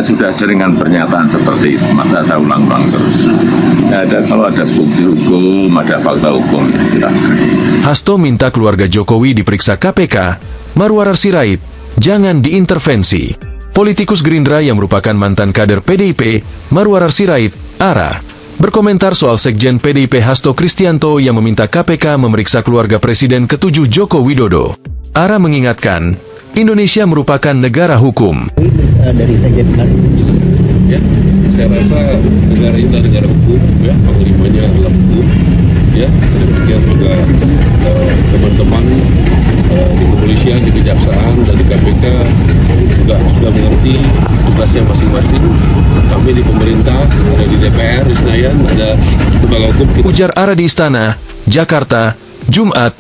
sudah seringan pernyataan seperti itu, masa saya ulang-ulang terus. Kalau ada bukti hukum, ada fakta hukum, ya silakan. Hasto minta keluarga Jokowi diperiksa KPK, Marwarar Sirait, jangan diintervensi. Politikus Gerindra yang merupakan mantan kader PDIP, Marwarar Sirait, ARA, berkomentar soal Sekjen PDIP Hasto Kristianto yang meminta KPK memeriksa keluarga Presiden ke-7 Joko Widodo. ARA mengingatkan, Indonesia merupakan negara hukum. Dari Sekjen ya, saya rasa negara ini adalah negara hukum, ya, panglimanya adalah hukum, ya. Saya pikir juga teman-teman di kepolisian, di kejaksaan, dan di KPK juga sudah mengerti tugasnya masing-masing. Kami di pemerintah, ada di DPR, di Senayan, ada lembaga hukum. Ujar ARA di Istana, Jakarta, Jumat,